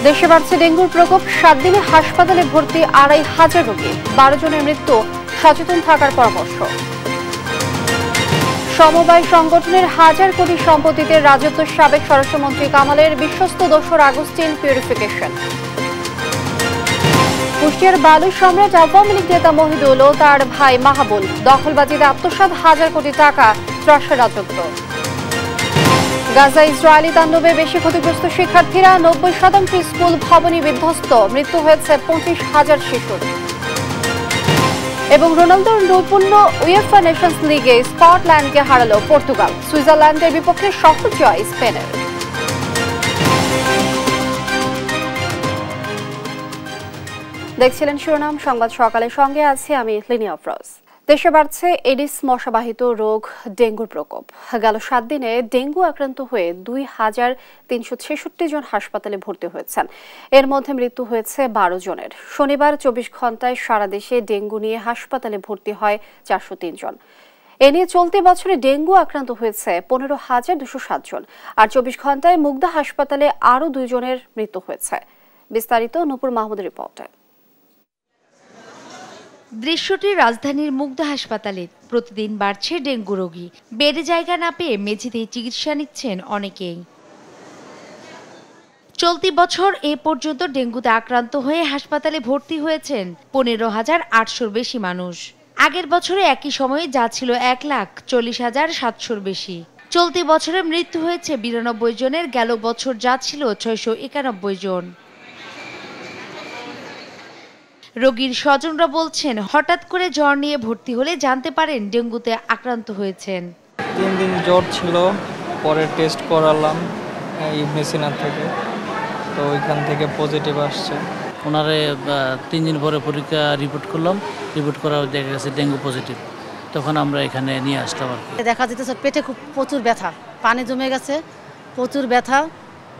দেশে বাড়ছে ডেঙ্গুর প্রকোপ। 7 দিনে হাসপাতালে ভর্তি 2500 রোগী, 12 জনের মৃত্যু। সচেতন থাকার পরামর্শ। সমবায় সংগঠনের 1000 কোটি সম্পত্তিতে রাজত্ব সাবেক স্বরাষ্ট্রমন্ত্রী কামালের বিশ্বস্ত দোসর আগস্টিন পিউরিফিকেশন। কুষ্টিয়ার বালু সম্রাট আওয়ামী লীগ নেতা মহিদুল ও তার ভাই মাহবুল দখলবাজিতে আত্মসাৎ 1000 কোটি টাকা, ত্রাসের রাজত্ব। গাজা ইসরায়েলি তাণ্ডবে বেশি ক্ষতিগ্রস্ত শিক্ষার্থীরা, 90% স্কুল ভবনই বিধ্বস্ত, মৃত্যু হয়েছে 25,000 শিশুর। এবং রোনালদোর নৈপুণ্য উয়েফা নেশনস লিগে স্কটল্যান্ডকে হারালো পর্তুগাল। সুইজারল্যান্ডের বিপক্ষে সহজ জয় স্পেনের। দেখছিলেন শিরোনাম সংবাদ সকালের, সঙ্গে আছি আমি লিনিয়া আফরোজ। দেশে বাড়ছে এডিস মশাবাহিত রোগ ডেঙ্গুর প্রকোপ। গেল 7 দিনে ডেঙ্গু আক্রান্ত হয়ে 2366 জন হাসপাতালে ভর্তি হয়েছেন। এর মধ্যে মৃত্যু হয়েছে 12 জনের। শনিবার 24 ঘন্টায় সারা দেশে ডেঙ্গু নিয়ে হাসপাতালে ভর্তি হয় 403 জন। এ নিয়ে চলতি বছরে ডেঙ্গু আক্রান্ত হয়েছে 15,207 জন। আর 24 ঘন্টায় মুগদা হাসপাতালে আরও 2 জনের মৃত্যু হয়েছে। বিস্তারিত নূপুর মাহমুদের রিপোর্টে। দৃশ্যটি রাজধানীর মুগদা হাসপাতালে। প্রতিদিন বাড়ছে ডেঙ্গু রোগী। বেডে জায়গা না পেয়ে মেঝেতেই চিকিৎসা নিচ্ছেন অনেকেই। চলতি বছর এ পর্যন্ত ডেঙ্গুতে আক্রান্ত হয়ে হাসপাতালে ভর্তি হয়েছেন 15,800-র বেশি মানুষ। আগের বছরে একই সময়ে যা ছিল 1,40,700-র বেশি। চলতি বছরে মৃত্যু হয়েছে 92 জনের, গেল বছর যা ছিল 691 জন। রোগীর স্বজনরা বলছেন, হঠাৎ করে জ্বর নিয়ে ভর্তি হলে জানতে পারেন ডেঙ্গুতে আক্রান্ত হয়েছেন। 3 দিন জ্বর ছিল, পরে টেস্ট করালাম মেসিনার থেকে, তো ওইখান থেকে পজিটিভ আসছে। ওনারে 3 দিন পরে পরীক্ষা রিপোর্ট করলাম, রিপোর্ট করা দেখা গেছে ডেঙ্গু পজিটিভ। তখন আমরা এখানে নিয়ে আসলাম। দেখা যেতেছে পেটে খুব প্রচুর ব্যথা, পানি জমে গেছে, প্রচুর ব্যথা।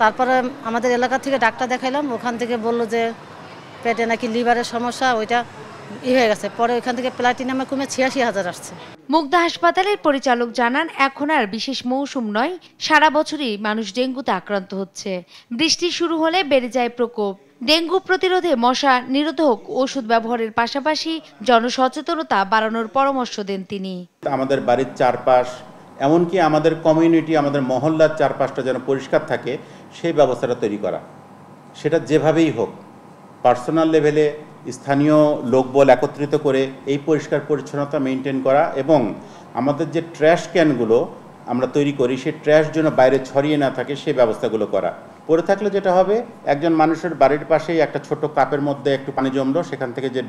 তারপরে আমাদের এলাকা থেকে ডাক্তার দেখাইলাম, ওখান থেকে বললো যে পেটে নাকি লিভারের সমস্যা, ওইটা হয়ে গেছে। পরে ওইখান থেকে প্লাটিনামে কমে 86,000 আসছে। মুগদা হাসপাতালের পরিচালক জানান, এখন আর বিশেষ মৌসুম নয়, সারা বছরই মানুষ ডেঙ্গুতে আক্রান্ত হচ্ছে। বৃষ্টি শুরু হলে বেড়ে যায় প্রকোপ। ডেঙ্গু প্রতিরোধে মশা নিরোধক ওষুধ ব্যবহারের পাশাপাশি জনসচেতনতা বাড়ানোর পরামর্শ দেন তিনি। আমাদের বাড়ির চারপাশ, এমনকি আমাদের কমিউনিটি, আমাদের মহল্লার চারপাশটা যেন পরিষ্কার থাকে, সেই ব্যবস্থাটা তৈরি করা। সেটা যেভাবেই হোক, পার্সোনাল লেভেলে স্থানীয় লোকবল একত্রিত করে এই পরিষ্কার পরিচ্ছন্নতা মেনটেন করা, এবং আমাদের যে ট্র্যাশ ক্যানগুলো আমরা তৈরি করি, সেই ট্র্যাশ যেন বাইরে ছড়িয়ে না থাকে, সেই ব্যবস্থাগুলো করা। পরে থাকলে যেটা হবে, একজন মানুষের বাড়ির পাশেই একটা ছোট কাপের মধ্যে একটু পানি জমলো, সেখান থেকে যে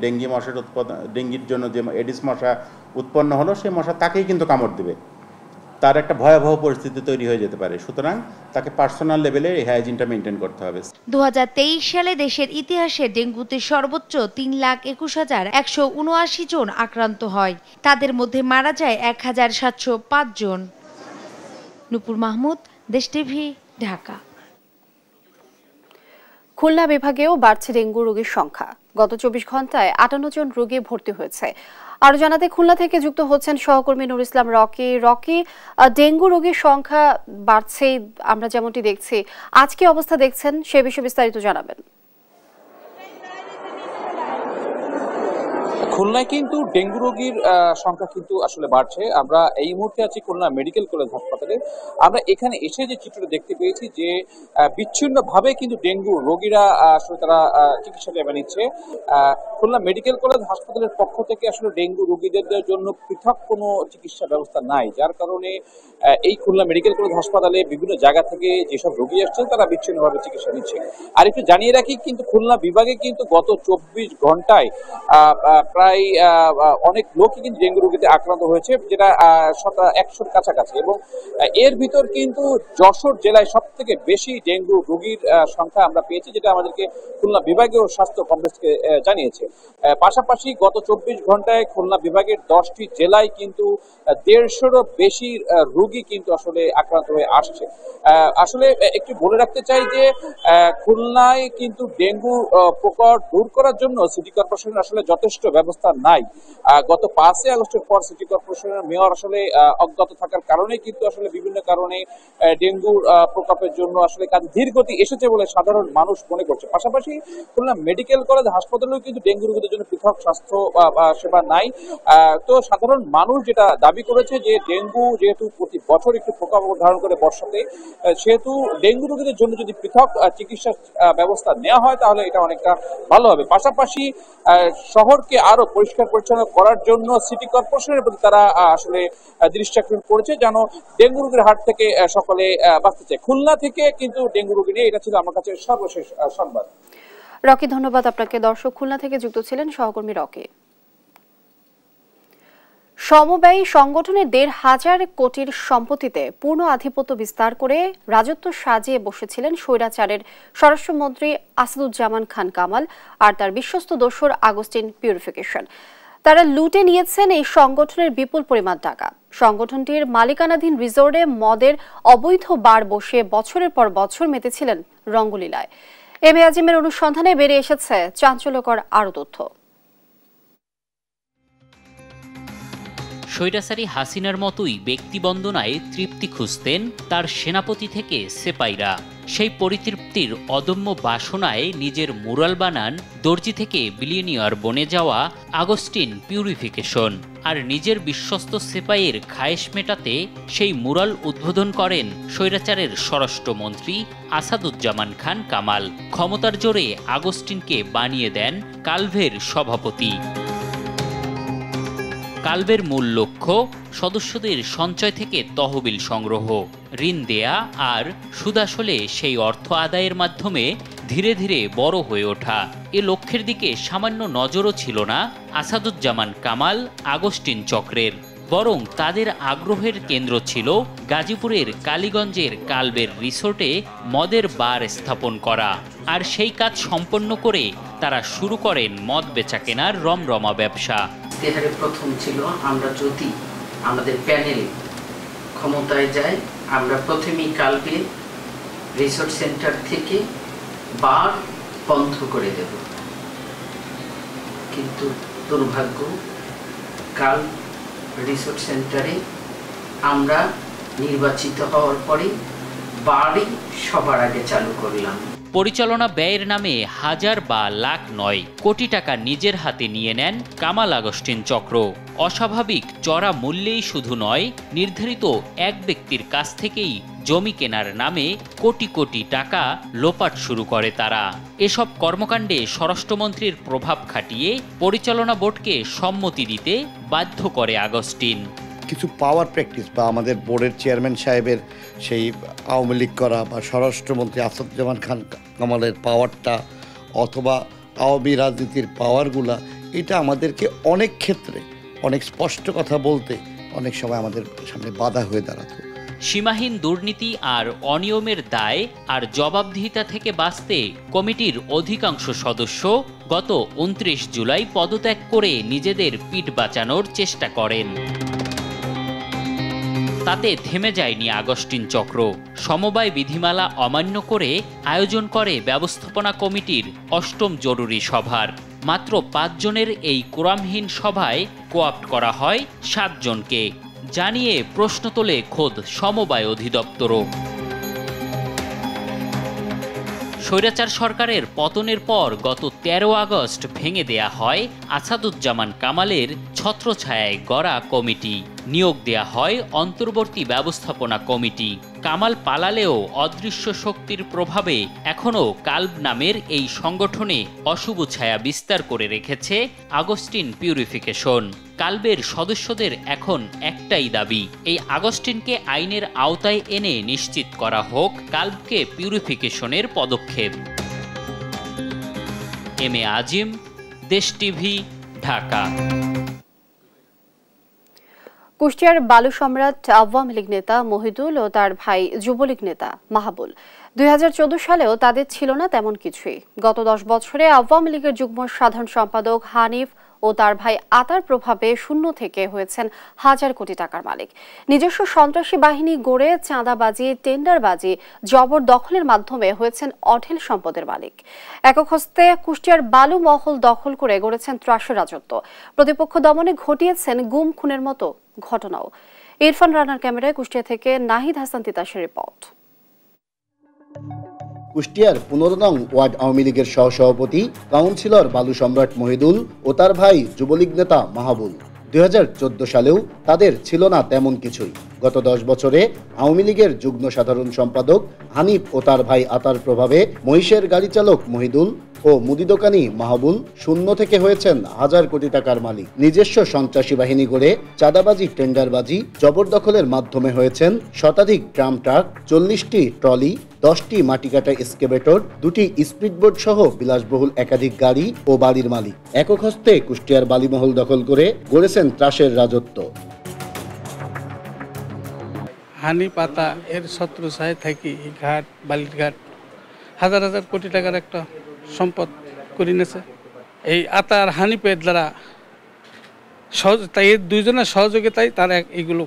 ডেঙ্গির জন্য যে এডিস মশা উৎপন্ন হলো, সেই মশা তাকেই কিন্তু কামড় দেবে। তার একটা ভয়াবহ পরিস্থিতি তৈরি হয়ে যেতে পারে। সুতরাং তাকে পার্সোনাল লেভেলে এই হাইজিনটা মেনটেন করতে হবে। 2023 সালে দেশের ইতিহাসে ডেঙ্গুতে সর্বোচ্চ 3,21,179 জন আক্রান্ত হয়। তাদের মধ্যে মারা যায় 1,705 জন। নূপুর মাহমুদ, দেশ টিভি, ঢাকা। খুলনা বিভাগেও বাড়ছে ডেঙ্গু রোগীর সংখ্যা। গত 24 ঘন্টায় 58 জন রোগী ভর্তি হয়েছে। আরো জানাতে খুলনা থেকে যুক্ত হচ্ছেন সহকর্মী নুর ইসলাম রকি। ডেঙ্গু রোগীর সংখ্যা বাড়ছে, আমরা যেমনটি দেখছি। আজকে অবস্থা দেখছেন, সে বিষয়ে বিস্তারিত জানাবেন। খুলনায় কিন্তু ডেঙ্গু রোগীর সংখ্যা কিন্তু আসলে বাড়ছে। আমরা এই মুহূর্তে আছি খুলনা মেডিকেল কলেজ হাসপাতালে। আমরা এখানে এসে যে চিত্রটা দেখতে পেয়েছি, যে বিচ্ছিন্নভাবে কিন্তু ডেঙ্গু রোগীরা আসলে তারা চিকিৎসা সেবা নিচ্ছে। খুলনা মেডিকেল কলেজ হাসপাতালের পক্ষ থেকে আসলে ডেঙ্গু রোগীদের জন্য পৃথক কোনো চিকিৎসা ব্যবস্থা নাই, যার কারণে এই খুলনা মেডিকেল কলেজ হাসপাতালে বিভিন্ন জায়গা থেকে যেসব রোগী আসছেন তারা বিচ্ছিন্নভাবে চিকিৎসা নিচ্ছে। আর একটু জানিয়ে রাখি, কিন্তু খুলনা বিভাগে কিন্তু গত 24 ঘন্টায় প্রায় অনেক লোকই কিন্তু ডেঙ্গু রোগীতে আক্রান্ত হয়েছে, যেটা 100-র কাছাকাছি। এবং এর ভিতর কিন্তু যশোর জেলায় সব থেকে বেশি ডেঙ্গু রোগীর সংখ্যা আমরা পেয়েছি, যেটা আমাদেরকে খুলনা বিভাগীয় স্বাস্থ্য কমপ্লেক্সকে জানিয়েছে। পাশাপাশি গত 24 ঘন্টায় খুলনা বিভাগের 10টি জেলায় কিন্তু 150-রও বেশি রোগী কিন্তু আসলে আক্রান্ত হয়ে আসছে। আসলে একটু বলে রাখতে চাই যে খুলনায় কিন্তু ডেঙ্গু প্রকোপ দূর করার জন্য সিটি কর্পোরেশন আসলে যথেষ্ট ব্যবস্থা ব্যবস্থা নাই। গত 5 আগস্টের পর সিটি কর্পোরেশনের মেয়র আসলে অজ্ঞাত থাকার কারণে কিন্তু আসলে বিভিন্ন কারণে ডেঙ্গুর প্রকোপের জন্য আসলে কাজ ধীরগতি এসেছে বলে সাধারণ মানুষ মনে করছে। পাশাপাশি খুলনা মেডিকেল কলেজ হাসপাতালেও কিন্তু ডেঙ্গু রোগীদের জন্য পৃথক স্বাস্থ্য সেবা নাই। তো সাধারণ মানুষ যেটা দাবি করেছে যে ডেঙ্গু যেহেতু প্রতি বছর একটু প্রকোপ ধারণ করে বর্ষাতে, সেহেতু ডেঙ্গু রোগীদের জন্য যদি পৃথক চিকিৎসা ব্যবস্থা নেওয়া হয় তাহলে এটা অনেকটা ভালো হবে। পাশাপাশি শহরকে আরো পরিষ্কার পরিচ্ছন্ন করার জন্য সিটি কর্পোরেশনের প্রতি তারা আসলে দৃষ্টি আকর্ষণ করেছে যেন ডেঙ্গু রোগের হাত থেকে সকলে বাঁচতে চায়। খুলনা থেকে কিন্তু ডেঙ্গু রোগী নিয়ে এটা ছিল আমার কাছে সর্বশেষ সংবাদ। রকি, ধন্যবাদ আপনাকে। দর্শক, খুলনা থেকে যুক্ত ছিলেন সহকর্মী রকি। সমবায়ী সংগঠনের 1,500 কোটির সম্পত্তিতে পূর্ণ আধিপত্য বিস্তার করে রাজত্ব সাজিয়ে বসেছিলেন স্বৈরাচারের স্বরাষ্ট্রমন্ত্রী আসাদুজ্জামান খান কামাল আর তার বিশ্বস্ত দোসর আগস্টিন পিউরিফিকেশন। তারা লুটে নিয়েছেন এই সংগঠনের বিপুল পরিমাণ টাকা। সংগঠনটির মালিকানাধীন রিসোর্টে মদের অবৈধ বার বসে বছরের পর বছর মেতেছিলেন রঙ্গলীলায়। এম এ আজিমের অনুসন্ধানে বেরিয়ে এসেছে চাঞ্চল্যকর আরও তথ্য। স্বৈরাচারী হাসিনার মতোই ব্যক্তিবন্দনায় তৃপ্তি খুঁজতেন তার সেনাপতি থেকে সেপাইরা। সেই পরিতৃপ্তির অদম্য বাসনায় নিজের মুরাল বানান দর্জি থেকে বিলিয়নিয়ার বনে যাওয়া আগস্টিন পিউরিফিকেশন, আর নিজের বিশ্বস্ত সেপাইয়ের খায়েশ মেটাতে সেই মুরাল উদ্বোধন করেন স্বৈরাচারের স্বরাষ্ট্রমন্ত্রী আসাদুজ্জামান খান কামাল। ক্ষমতার জোরে আগস্টিনকে বানিয়ে দেন কালভের সভাপতি। কালভের মূল লক্ষ্য সদস্যদের সঞ্চয় থেকে তহবিল সংগ্রহ, ঋণ দেয়া আর সুদাসলে সেই অর্থ আদায়ের মাধ্যমে ধীরে ধীরে বড় হয়ে ওঠা। এ লক্ষ্যের দিকে সামান্য নজরও ছিল না আসাদুজ্জামান কামাল আগস্টিন চক্রের, বরং তাদের আগ্রহের কেন্দ্র ছিল গাজীপুরের কালীগঞ্জের কালভের রিসোর্টে মদের বার স্থাপন করা। আর সেই কাজ সম্পন্ন করে তারা শুরু করেন মদ বেচা কেনার রমরমা ব্যবসা। ইতিহারে প্রথম ছিল আমরা যদি আমাদের প্যানেল ক্ষমতায় যায়, আমরা প্রথমেই কালভে রিসোর্ট সেন্টার থেকে বার বন্ধ করে দেব। কিন্তু দুর্ভাগ্য, কাল রিসোর্ট সেন্টারে আমরা নির্বাচিত হওয়ার পরে বারই সবার আগে চালু করলাম। পরিচালনা ব্যয়ের নামে হাজার বা লাখ নয়, কোটি টাকা নিজের হাতে নিয়ে নেন কামাল আগস্টিন চক্র। অস্বাভাবিক চড়া মূল্যেই শুধু নয়, নির্ধারিত এক ব্যক্তির কাছ থেকেই জমি কেনার নামে কোটি কোটি টাকা লোপাট শুরু করে তারা। এসব কর্মকাণ্ডে স্বরাষ্ট্রমন্ত্রীর প্রভাব খাটিয়ে পরিচালনা বোর্ডকে সম্মতি দিতে বাধ্য করে আগস্টিন। কিছু পাওয়ার প্র্যাকটিস বা আমাদের বোর্ডের চেয়ারম্যান সাহেবের সেই আওয়ামী লীগ করা বা স্বরাষ্ট্রমন্ত্রী আসাদুজ্জামান খান কামালের পাওয়ারটা অথবা আওয়ামী রাজনীতির পাওয়ারগুলা, এটা আমাদেরকে অনেক ক্ষেত্রে অনেক স্পষ্ট কথা বলতে অনেক সময় আমাদের সামনে বাধা হয়ে দাঁড়াতো। সীমাহীন দুর্নীতি আর অনিয়মের দায় আর জবাবদিহিতা থেকে বাঁচতে কমিটির অধিকাংশ সদস্য গত 29 জুলাই পদত্যাগ করে নিজেদের পিঠ বাঁচানোর চেষ্টা করেন। তাতে থেমে যায়নি আগস্টিন চক্র। সমবায় বিধিমালা অমান্য করে আয়োজন করে ব্যবস্থাপনা কমিটির 8ম জরুরি সভার। মাত্র 5 জনের এই কোরামহীন সভায় কোঅপ্ট করা হয় 7 জনকে, জানিয়ে প্রশ্ন তোলে খোদ সমবায় অধিদপ্তরও। স্বৈরাচার সরকারের পতনের পর গত 13 আগস্ট ভেঙে দেয়া হয় আসাদুজ্জামান কামালের ছত্রছায়ায় গড়া কমিটি। নিয়োগ দেয়া হয় অন্তর্বর্তী ব্যবস্থাপনা কমিটি। কামাল পালালেও অদৃশ্য শক্তির প্রভাবে এখনও কালভ নামের এই সংগঠনে অশুভ ছায়া বিস্তার করে রেখেছে আগস্টিন পিউরিফিকেশন। কালভের সদস্যদের এখন একটাই দাবি, এই আগস্টিনকে আইনের আওতায় এনে নিশ্চিত করা হোক কালভকে পিউরিফিকেশনের পদক্ষেপ। এম এ আজিম, দেশ টিভি, ঢাকা। কুষ্টিয়ার বালু সম্রাট আওয়ামী লীগ নেতা মহিদুল ও তার ভাই যুবলীগ নেতা মাহাবুল 2014 সালেও তাদের ছিল না তেমন কিছুই। গত 10 বছরে আওয়ামী লীগের যুগ্ম সাধারণ সম্পাদক হানিফ ও তার ভাই আতার প্রভাবে শূন্য থেকে হয়েছেন হাজার কোটি টাকার মালিক। নিজস্ব সন্ত্রাসী বাহিনী গড়ে চাঁদাবাজি, টেন্ডারবাজি, জবরদখলের মাধ্যমে হয়েছেন অঢেল সম্পদের মালিক। একক হস্তে কুষ্টিয়ার বালু মহল দখল করে গড়েছেন ত্রাসের রাজত্ব। প্রতিপক্ষ দমনে ঘটিয়েছেন গুম খুনের মতো ঘটনাও। ইরফান রানার ক্যামেরায় কুষ্টিয়া থেকে নাহিদ হাসান তিতাসের রিপোর্ট। কুষ্টিয়ার 15 নং ওয়ার্ড আওয়ামী লীগের সহসভাপতি কাউন্সিলর বালু সম্রাট মহিদুল ও তার ভাই যুবলীগ নেতা মাহবুল 2014 সালেও তাদের ছিল না তেমন কিছুই। গত 10 বছরে আওয়ামী লীগের যুগ্ম সাধারণ সম্পাদক হানিফ ও তার ভাই আতার প্রভাবে মহিষের গাড়ি চালক মহিদুল ও মুদি দোকানি মাহবুল শূন্য থেকে হয়েছেন হাজার কোটি টাকার মালিক। নিজস্ব সন্ত্রাসী বাহিনী গড়ে চাঁদাবাজি, টেন্ডারবাজি, জবরদখলের মাধ্যমে হয়েছেন শতাধিক ড্রাম ট্রাক, 40টি ট্রলি, 10টি মাটি কাটা এক্সকেভেটর, 2টি স্পিডবোট সহ বিলাসবহুল একাধিক গাড়ি ও বাড়ির মালিক। একক হস্তে কুষ্টিয়ার বালিমহল দখল করে গড়েছেন ত্রাসের রাজত্ব। হানি পাতা এর শত্রুসায় থাকি এই ঘাট, বালির ঘাট হাজার হাজার কোটি টাকার একটা সম্পদ করে নিয়েছে। এই আতার হানিপের দ্বারা তাই দুইজনের সহযোগিতায় তারা এইগুলো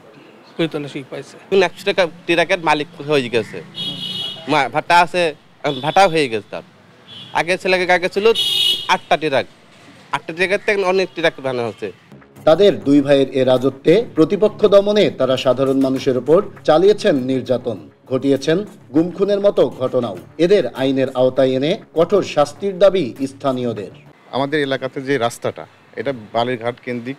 করে তোলা শিখ পাইছে। 100 টাকা ট্রাকের মালিক হয়ে গেছে, ভাটা আছে, ভাটাও হয়ে গেছে তার। আগে ছিল 8টা ট্রাক, 8টা ট্রাকের থেকে অনেক ট্রাক বানানো হচ্ছে। তাদের দুই ভাইয়ের এ রাজত্বে প্রতিপক্ষ দমনে তারা সাধারণ মানুষের উপর চালিয়েছেন নির্যাতন, ঘটিয়েছেন গুম খুনের মতো ঘটনাও। এদের আইনের আওতায় এনে কঠোর শাস্তির দাবি স্থানীয়দের। আমাদের এলাকাতে যে রাস্তাটা, এটা বালিরঘাট কেন্দ্রিক,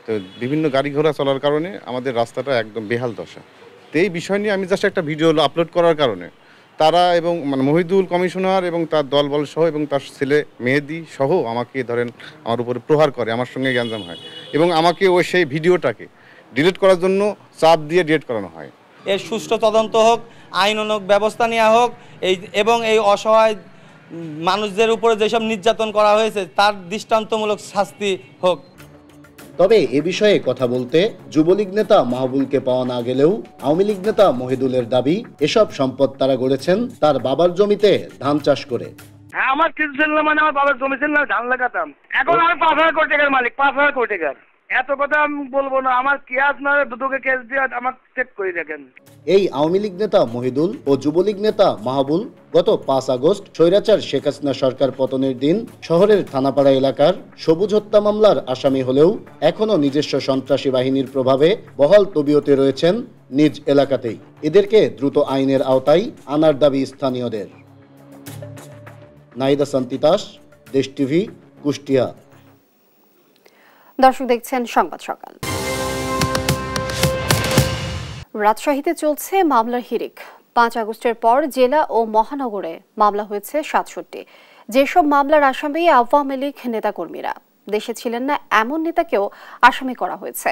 তো বিভিন্ন গাড়ি ঘোড়া চলার কারণে আমাদের রাস্তাটা একদম বেহাল দশা। তো এই বিষয় নিয়ে আমি জাস্ট একটা ভিডিও আপলোড করার কারণে তারা এবং মহিদুল কমিশনার এবং তার দলবল সহ এবং তার ছেলে মেহেদি সহ আমাকে ধরেন আমার উপরে প্রহার করে, আমার সঙ্গে গ্যাঞ্জাম হয় এবং আমাকে ওই সেই ভিডিওটাকে ডিলিট করার জন্য চাপ দিয়ে ডিলিট করানো হয়। এর সুষ্ঠু তদন্ত হোক, আইনানুগ ব্যবস্থা নেওয়া হোক, এবং এই অসহায় মানুষদের উপরে যেসব নির্যাতন করা হয়েছে তার দৃষ্টান্তমূলক শাস্তি হোক। তবে এ বিষয়ে কথা বলতে যুবলীগ নেতা মাহবুলকে পাওয়া না গেলেও আওয়ামী লীগ নেতা মহিদুলের দাবি এসব সম্পদ তারা গড়েছেন তার বাবার জমিতে ধান চাষ করে। হ্যাঁ, আমার কিছু ছিল না, মানে আমার বাবার জমি ছিল না, ধান লাগাতাম। এখন আমি 5,000 কোটি টাকার মালিক, 5,000 কোটি টাকার। এত কথা আমি বলবো না, আমার কেস না, দুটোকে কেস দিয়ে আমার চেক করে দেখেন। এই আওয়ামী লীগ নেতা মহিদুল ও যুবলীগ নেতা মাহবুল গত 5 আগস্ট স্বৈরাচার শেখ হাসিনা সরকার পতনের দিন শহরের থানাপাড়া এলাকার সবুজ হত্যা মামলার আসামি হলেও এখনও নিজস্ব সন্ত্রাসী বাহিনীর প্রভাবে বহাল তবিয়তে রয়েছেন নিজ এলাকাতেই। এদেরকে দ্রুত আইনের আওতায় আনার দাবি স্থানীয়দের। নাহিদ হাসান তিতাস, দেশ টিভি, কুষ্টিয়া। দর্শক দেখছেন সংবাদ সকাল। রাজশাহীতে চলছে মামলার হিড়িক। 5 আগস্টের পর জেলা ও মহানগরে মামলা হয়েছে 67। যেসব মামলার আসামি আওয়ামী লীগ নেতাকর্মীরা, দেশে ছিলেন না এমন নেতাকেও আসামি করা হয়েছে।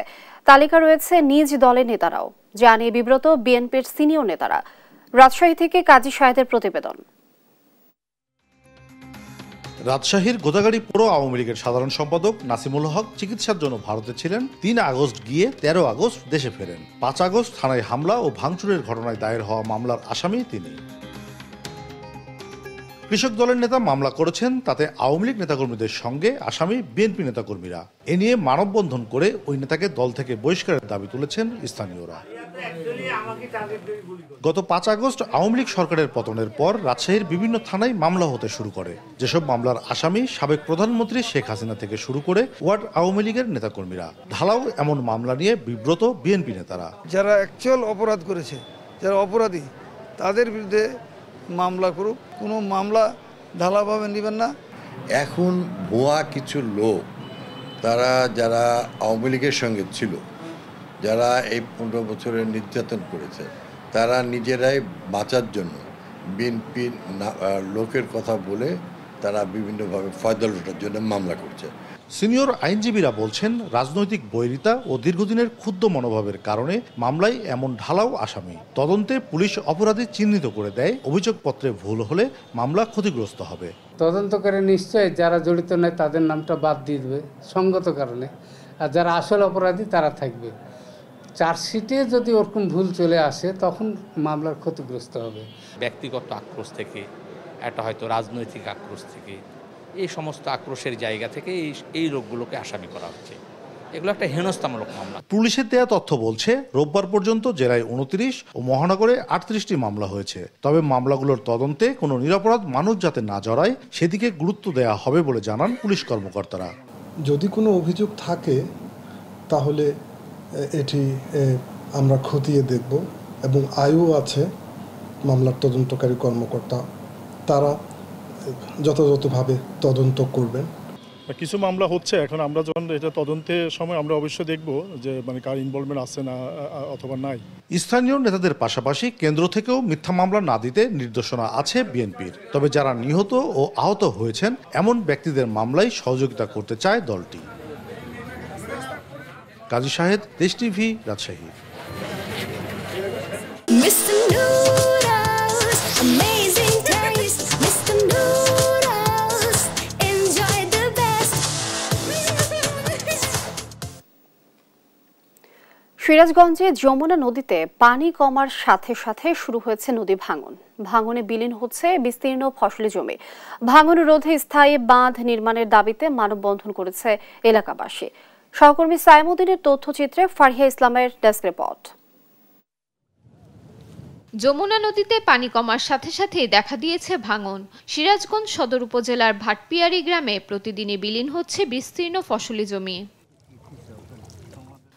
তালিকা রয়েছে নিজ দলের নেতারাও, যা নিয়ে বিব্রত বিএনপির সিনিয়র নেতারা। রাজশাহী থেকে কাজী সাহেদের প্রতিবেদন। রাজশাহীর গোদাগাড়ি পৌর আওয়ামী লীগের সাধারণ সম্পাদক নাসিমুল হক চিকিৎসার জন্য ভারতে ছিলেন। 3 আগস্ট গিয়ে 13 আগস্ট দেশে ফেরেন। 5 আগস্ট থানায় হামলা ও ভাঙচুরের ঘটনায় দায়ের হওয়া মামলার আসামি তিনি। কৃষক দলের নেতা মামলা করেছেন, তাতে আওয়ামী লীগ নেতাকর্মীদের সঙ্গে আসামি বিএনপি নেতাকর্মীরা। এ নিয়ে মানববন্ধন করে ওই নেতাকে দল থেকে বহিষ্কারের দাবি তুলেছেন স্থানীয়রা। গত 5 আগস্ট আওয়ামী লীগ সরকারের পতনের পর রাজশাহীর বিভিন্ন থানায় মামলা হতে শুরু করে। যেসব মামলার আসামি সাবেক প্রধানমন্ত্রী শেখ হাসিনা থেকে শুরু করে ওয়ার্ড আওয়ামী লীগের নেতাকর্মীরা। ঢালাও এমন মামলা নিয়ে বিব্রত বিএনপি নেতারা। যারা অ্যাকচুয়াল অপরাধ করেছে, যারা অপরাধী, তাদের বিরুদ্ধে মামলা করুক, কোনো মামলা ঢালাভাবে নেবেন না। এখন ভুয়া কিছু লোক, তারা যারা আওয়ামী লীগের সঙ্গে ছিল, যারা এই 15 বছরের নির্যাতন করেছে, তারা নিজেরাই বাঁচার জন্য বিএনপি লোকের কথা বলে তারা বিভিন্নভাবে ফয়দা লোটার জন্য মামলা করছে। সিনিয়র আইনজীবীরা বলছেন, রাজনৈতিক বৈরিতা ও দীর্ঘদিনের ক্ষুব্ধ মনোভাবের কারণে মামলায় এমন ঢালাও আসামি। তদন্তে পুলিশ অপরাধী চিহ্নিত করে দেয়, অভিযোগপত্রে ভুল হলে মামলা ক্ষতিগ্রস্ত হবে। তদন্ত করে নিশ্চয়ই যারা জড়িত নয় তাদের নামটা বাদ দিয়ে দেবে সঙ্গত কারণে, আর যারা আসল অপরাধী তারা থাকবে। চার্জশিটে যদি ওরকম ভুল চলে আসে তখন মামলার ক্ষতিগ্রস্ত হবে। ব্যক্তিগত আক্রোশ থেকে, একটা হয়তো রাজনৈতিক আক্রোশ থেকে এই সমস্ত আক্রোশের জায়গা থেকে এই লোকগুলোকে আসামি করা হচ্ছে। এগুলো একটা হেনস্থামূলক মামলা। পুলিশের দেয়া তথ্য বলছে রোববার পর্যন্ত জেলায় 29 ও মহানগরে 38টি মামলা হয়েছে। তবে মামলাগুলোর তদন্তে কোনো নিরপরাধ মানুষ যাতে না জড়ায় সেদিকে গুরুত্ব দেওয়া হবে বলে জানান পুলিশ কর্মকর্তারা। যদি কোনো অভিযোগ থাকে তাহলে এটি আমরা খতিয়ে দেখব এবং আইও আছে মামলার তদন্তকারী কর্মকর্তা, তারা যথাযথভাবে তদন্ত করবেন। কিছু মামলা হচ্ছে এখন, আমরা যখন এটা তদন্তের সময় আমরা অবশ্যই দেখব যে মানে কার ইনভলভমেন্ট আছে না অথবা নাই। স্থানীয় নেতাদের পাশাপাশি কেন্দ্র থেকেও মিথ্যা মামলা না দিতে নির্দেশনা আছে বিএনপির। তবে যারা নিহত ও আহত হয়েছেন এমন ব্যক্তিদের মামলায় সহযোগিতা করতে চায় দলটি। কাজী শাহেদ, দেশ টিভি, রাজশাহী। সিরাজগঞ্জে যমুনা নদীতে পানি কমার সাথে সাথে শুরু হয়েছে নদী ভাঙন। ভাঙনে বিলীন হচ্ছে বিস্তীর্ণ ফসলি জমি। ভাঙন রোধে স্থায়ী বাঁধ নির্মাণের দাবিতে মানববন্ধন করেছে এলাকাবাসী। সহকর্মী সাইমুদ্দিনের তথ্যচিত্রে ফারিয়া ইসলামের ডেস্ক রিপোর্ট। যমুনা নদীতে পানি কমার সাথে সাথে দেখা দিয়েছে ভাঙন। সিরাজগঞ্জ সদর উপজেলার ভাটপিয়ারি গ্রামে প্রতিদিনই বিলীন হচ্ছে বিস্তীর্ণ ফসলি জমি।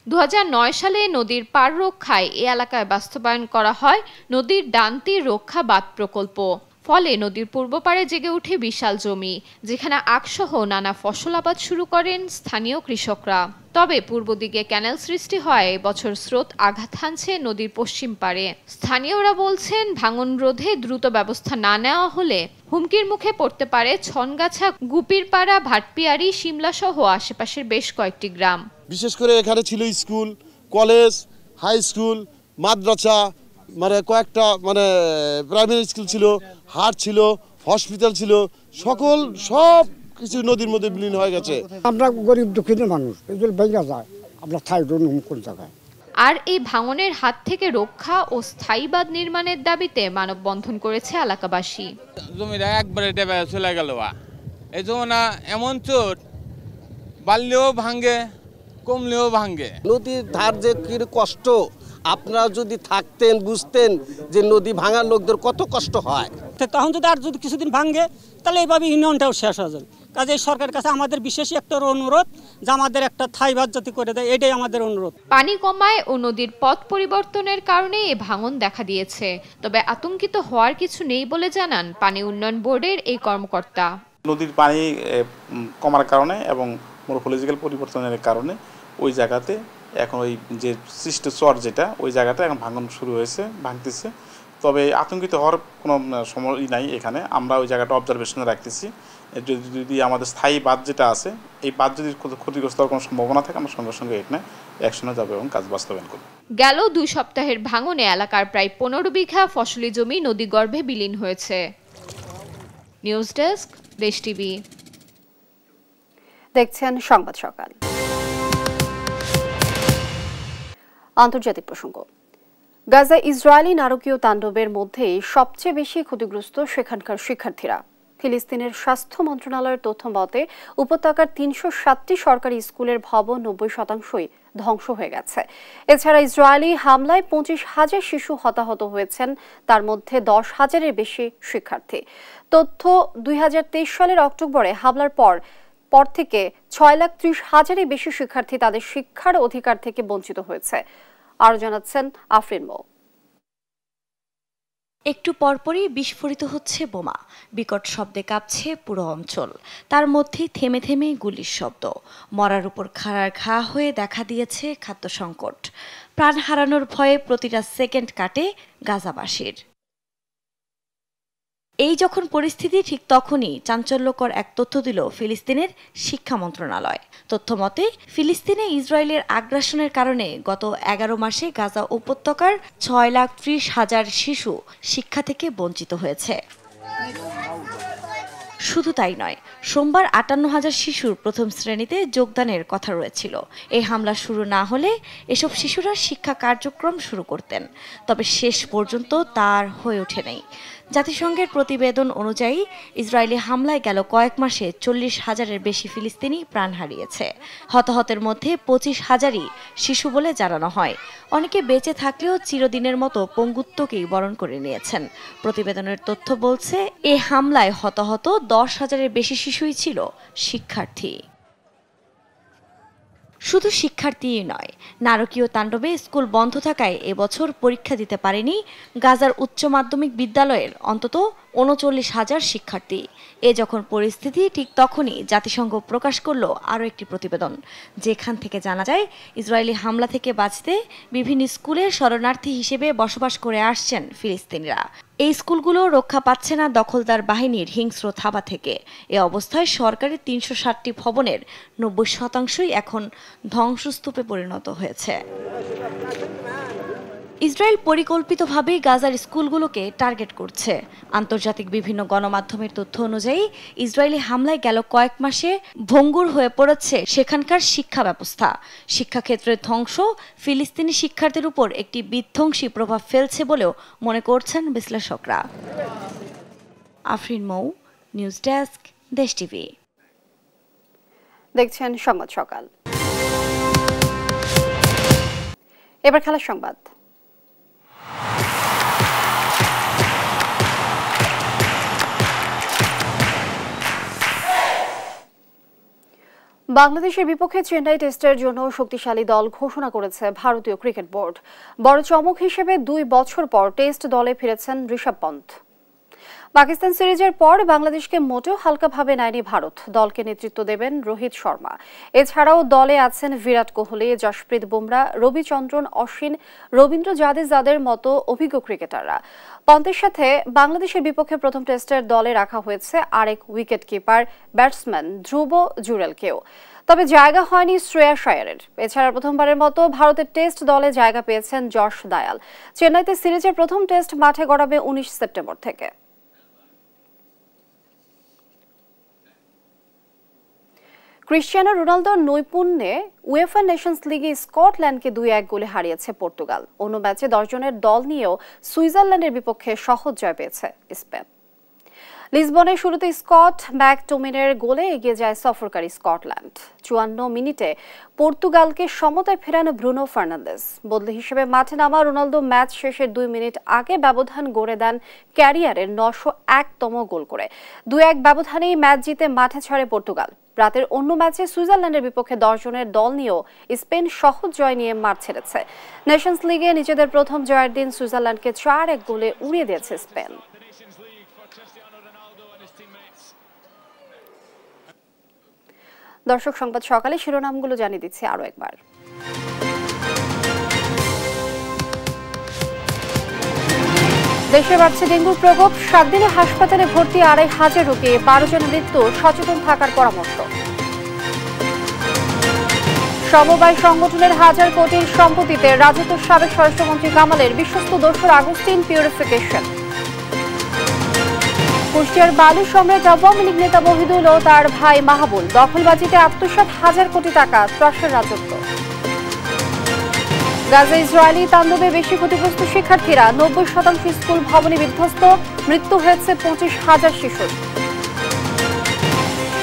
2009 সালে নদীর পার রক্ষায় এ এলাকায় বাস্তবায়ন করা হয় নদীর ডান তীর রক্ষা বাঁধ প্রকল্প। ফলে নদীর পূর্ব পাড়ে জেগে ওঠে বিশাল জমি, যেখানে আখসহ নানা ফসল আবাদ শুরু করেন স্থানীয় কৃষকরা। তবে পূর্ব দিকে ক্যানেল সৃষ্টি হয় বছর স্রোত আঘাত হানছে নদীর পশ্চিম পাড়ে। স্থানীয়রা বলছেন ভাঙন রোধে দ্রুত ব্যবস্থা না নেওয়া হলে হুমকির মুখে পড়তে পারে ছনগাছা, গুপিরপাড়া, ভাটপিয়ারি, সিমলা সহ আশেপাশের বেশ কয়েকটি গ্রাম। বিশেষ করে এখানে ছিল স্কুল, কলেজ, হাই স্কুল, মাদ্রাসা, মানে কয়েকটা মানে প্রাইমারি স্কুল ছিল, হাট ছিল, হসপিটাল ছিল, সব কিছু নদীর মধ্যে বিলীন হয়ে গেছে। আমরা গরিব দুঃখী মানুষ, এগুলো ভেঙে যায়, আমরা থাই কোন জায়গায়। আর এই ভাঙনের হাত থেকে রক্ষা ও স্থায়ী বাঁধ নির্মাণের দাবিতে মানববন্ধন করেছে এলাকাবাসী। জমিটা একবারে ডেবে চলে গেল। এই যমুনা এমন চোট, বাড়লেও ভাঙ্গে, কমলেও ভাঙ্গে। নদীর ধার যে কি কষ্ট, আপনারা যদি থাকতেন বুঝতেন যে নদী ভাঙার লোকদের কত কষ্ট হয়। তখন যদি আর যদি কিছুদিন ভাঙে তাহলে এইভাবে ইউনিয়নটাও শেষ হয়ে যাবে। কাজে সরকারের কাছে আমাদের বিশেষ একটা অনুরোধ যে আমাদের একটা ঠাই বাদ জাতি করে দেয়, এটাই আমাদের অনুরোধ। পানি কমায় ও নদীর পথ পরিবর্তনের কারণে এ ভাঙন দেখা দিয়েছে। তবে আতঙ্কিত হওয়ার কিছু নেই বলে জানান পানি উন্নয়ন বোর্ডের এই কর্মকর্তা। নদীর পানি কমার কারণে এবং মরফোলজিক্যাল পরিবর্তনের কারণে ওই জায়গাতে এখন ওই যে সৃষ্ট চর যেটা ওই জায়গাটা এখন ভাঙন শুরু হয়েছে, ভাঙতেছে। তবে আতঙ্কিত হওয়ার কোনো সময় নাই। এখানে আমরা ওই জায়গাটা অবজারভেশনে রাখতেছি। যদি আমাদের স্থায়ী বাঁধ যেটা আছে, এই বাঁধ যদি ক্ষতিগ্রস্ত হওয়ার কোনো সম্ভাবনা থাকে আমরা সঙ্গে সঙ্গে এখানে অ্যাকশনে যাবে এবং কাজ বাস্তবায়ন করব। গেল 2 সপ্তাহের ভাঙনে এলাকার প্রায় 15 বিঘা ফসলি জমি নদীগর্ভে বিলীন হয়েছে। নিউজ ডেস্ক, দেশ টিভি। দেখছেন সংবাদ সকাল। আন্তর্জাতিক প্রসঙ্গ। গাজা ইসরায়েলি নারকীয় তাণ্ডবের মধ্যেই সবচেয়ে বেশি ক্ষতিগ্রস্ত সেখানকার শিক্ষার্থীরা। ফিলিস্তিনের স্বাস্থ্য মন্ত্রণালয়ের তথ্য মতে উপত্যকার 307টি সরকারি স্কুলের ভবন 90%ই ধ্বংস হয়ে গেছে। এছাড়া ইসরায়েলি হামলায় 25,000 শিশু হতাহত হয়েছেন, তার মধ্যে 10,000-এর বেশি শিক্ষার্থী। তথ্য 2023 সালের অক্টোবরে হামলার পর থেকে 6,30,000-এর বেশি শিক্ষার্থী তাদের শিক্ষার অধিকার থেকে বঞ্চিত হয়েছে। আরো জানাচ্ছেন আফরিন মো। একটু পরপরই বিস্ফোরিত হচ্ছে বোমা, বিকট শব্দে কাঁপছে পুরো অঞ্চল। তার মধ্যেই থেমে থেমে গুলির শব্দ। মরার উপর খাড়ার ঘা হয়ে দেখা দিয়েছে খাদ্য সংকট। প্রাণ হারানোর ভয়ে প্রতিটা সেকেন্ড কাটে গাজাবাসীর। এই যখন পরিস্থিতি, ঠিক তখনই চাঞ্চল্যকর এক তথ্য দিল ফিলিস্তিনের শিক্ষা মন্ত্রণালয়। তথ্য মতে ফিলিস্তিনে ইসরায়েলের আগ্রাসনের কারণে গত 11 মাসে গাজা উপত্যকার 6,30,000 শিশু শিক্ষা থেকে বঞ্চিত হয়েছে। শুধু তাই নয়, সোমবার ৫৮,০০০ শিশুর প্রথম শ্রেণীতে যোগদানের কথা রয়েছিল। এই হামলা শুরু না হলে এসব শিশুরা শিক্ষা কার্যক্রম শুরু করতেন, তবে শেষ পর্যন্ত তার হয়ে ওঠেনি। জাতিসংঘের প্রতিবেদন অনুযায়ী ইসরায়েলি হামলায় গেল কয়েক মাসে ৪০,০০০-এর বেশি ফিলিস্তিনি প্রাণ হারিয়েছে। হতাহতের মধ্যে ২৫,০০০-ই শিশু বলে জানানো হয়। অনেকে বেঁচে থাকলেও চিরদিনের মতো পঙ্গুত্বকেই বরণ করে নিয়েছেন। প্রতিবেদনের তথ্য বলছে, এই হামলায় হতাহত ১০,০০০-এর বেশি শিশুই ছিল শিক্ষার্থী। শুধু শিক্ষার্থীই নয়, নারকীয় তাণ্ডবে স্কুল বন্ধ থাকায় এবছর পরীক্ষা দিতে পারেনি গাজার উচ্চ মাধ্যমিক বিদ্যালয়ের অন্তত ৩৯,০০০ শিক্ষার্থী। এ যখন পরিস্থিতি, ঠিক তখনই জাতিসংঘ প্রকাশ করল আরও একটি প্রতিবেদন, যেখান থেকে জানা যায় ইসরায়েলি হামলা থেকে বাঁচতে বিভিন্ন স্কুলে শরণার্থী হিসেবে বসবাস করে আসছেন ফিলিস্তিনিরা। এই স্কুলগুলো রক্ষা পাচ্ছে না দখলদার বাহিনীর হিংস্র থাবা থেকে। এ অবস্থায় সরকারি ৩৬০টি ভবনের ৯০% এখন ধ্বংসস্তূপে পরিণত হয়েছে। ইসরায়েল পরিকল্পিতভাবেই গাজার স্কুলগুলোকে টার্গেট করছে। আন্তর্জাতিক বিভিন্ন গণমাধ্যমের তথ্য অনুযায়ী ইসরায়েলি হামলায় গেল কয়েক মাসে ভঙ্গুর হয়ে পড়েছে সেখানকার শিক্ষা ব্যবস্থা। শিক্ষাক্ষেত্রের ধ্বংস ফিলিস্তিনি শিক্ষার্থীর উপর একটি বিধ্বংসী প্রভাব ফেলছে বলেও মনে করছেন বিশ্লেষকরা। আফরিন মৌ, নিউজ ডেস্ক, দেশ টিভি। দেখছেন সংবাদ সকাল। এবার খেলার সংবাদ। বাংলাদেশের বিপক্ষে চেন্নাই টেস্টের জন্য শক্তিশালী দল ঘোষণা করেছে ভারতীয় ক্রিকেট বোর্ড। বড় চমক হিসেবে ২ বছর পর টেস্ট দলে ফিরেছেন ঋষভ পন্থ। পাকিস্তান সিরিজের পর বাংলাদেশকে মোটেও হালকাভাবে নেয়নি ভারত। দলকে নেতৃত্ব দেবেন রোহিত শর্মা। এছাড়াও দলে আছেন বিরাট কোহলি, জশপ্রীত বুমরা, রবিচন্দ্রন অশ্বিন, রবীন্দ্র জাদেজাদের মতো অভিজ্ঞ ক্রিকেটাররা। পন্থের সাথে বাংলাদেশের বিপক্ষে প্রথম টেস্টের দলে রাখা হয়েছে আরেক উইকেট কিপার ব্যাটসম্যান ধ্রুব জুরেলকেও। তবে জায়গা হয়নি শ্রেয়াস আয়ারের। এছাড়া প্রথমবারের মতো ভারতের টেস্ট দলে জায়গা পেয়েছেন যশ দয়াল। চেন্নাইতে সিরিজের প্রথম টেস্ট মাঠে গড়াবে ১৯ সেপ্টেম্বর থেকে। ক্রিশ্চিয়ানো রোনালদোর নৈপুণ্যে উয়েফা নেশনস লিগে স্কটল্যান্ডকে ২-১ গোলে হারিয়েছে পর্তুগাল। অন্য ম্যাচে ১০ জনের দল নিয়েও সুইজারল্যান্ডের বিপক্ষে সহজ জয় পেয়েছে স্পেন। লিসবনের শুরুতে স্কট ম্যাকটোমিনের গোলে এগিয়ে যায় সফরকারী স্কটল্যান্ড। ৫৪ মিনিটে পর্তুগালকে সমতায় ফেরানো ব্রুনো ফার্নান্দেজ। বদলি হিসেবে মাঠে নামা রোনালদো ম্যাচ শেষের ২ মিনিট আগে ব্যবধান গড়ে দেন ক্যারিয়ারের ৯০১তম গোল করে। ২-১ ব্যবধানেই ম্যাচ জিতে মাঠে ছাড়ে পর্তুগাল। রাতের অন্য ম্যাচে সুইজারল্যান্ডের বিপক্ষে ১০ জনের দল নিয়েও স্পেন সহজ জয় নিয়ে মাঠ ছেড়েছে। নেশনস লিগে নিজেদের প্রথম জয়ের দিন সুইজারল্যান্ডকে ৪-১ গোলে উড়িয়ে দিয়েছে স্পেন। দর্শক, সংবাদ সকালে শিরোনামগুলো জানিয়ে দিচ্ছি আরো একবার। দেশে বাড়ছে ডেঙ্গুর প্রকোপ। ৭ দিনে হাসপাতালে ভর্তি ২৫০০ রোগী, ১২ জনের মৃত্যু। সচেতন থাকার পরামর্শ। সমবায় সংগঠনের ১০০০ কোটির সম্পত্তিতে রাজত্ব সাবেক স্বরাষ্ট্রমন্ত্রী কামালের। বিশ্বস্ত দোসর আগস্টিন পিউরিফিকেশন। কুষ্টিয়ার বালু সম্রাট আওয়ামী লীগ নেতা মহিদুল ও তার ভাই মাহবুল দখলবাজিতে আত্মসাৎ ১০০০ কোটি টাকা, ত্রাসের রাজত্ব। গাজা ইসরায়েলি তাণ্ডবে বেশি ক্ষতিগ্রস্ত শিক্ষার্থীরা। ৯০% স্কুল ভবনে বিধ্বস্ত, মৃত্যু হয়েছে ২৫,০০০ শিশুর।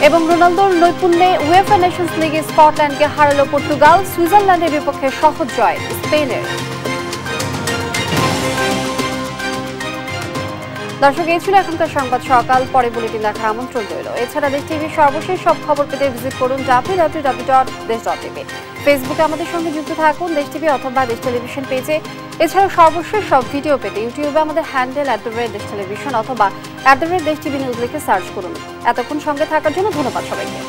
এবং রোনালদোর নৈপুণ্যে উয়েফা নেশনস লিগে স্কটল্যান্ডকে হারালো পর্তুগাল। সুইজারল্যান্ডের বিপক্ষে সহজ জয় স্পেনের। দর্শক, এই ছিল এখনকার সংবাদ সকাল। পরে বুলেটিন দেখার আমন্ত্রণ রইল। এছাড়া দেশ টিভির সর্বশেষ সব খবর পেতে ভিজিট করুন www.desh.tv। ফেসবুকে আমাদের সঙ্গে যুক্ত থাকুন দেশ টিভি অথবা দেশ টেলিভিশন পেজে। এছাড়া সর্বশেষ সব ভিডিও পেতে ইউটিউবে আমাদের হ্যান্ডেল @দেশ টেলিভিশন অথবা @দেশ টিভি নিউজ লিখে সার্চ করুন। এতক্ষণ সঙ্গে থাকার জন্য ধন্যবাদ সবাইকে।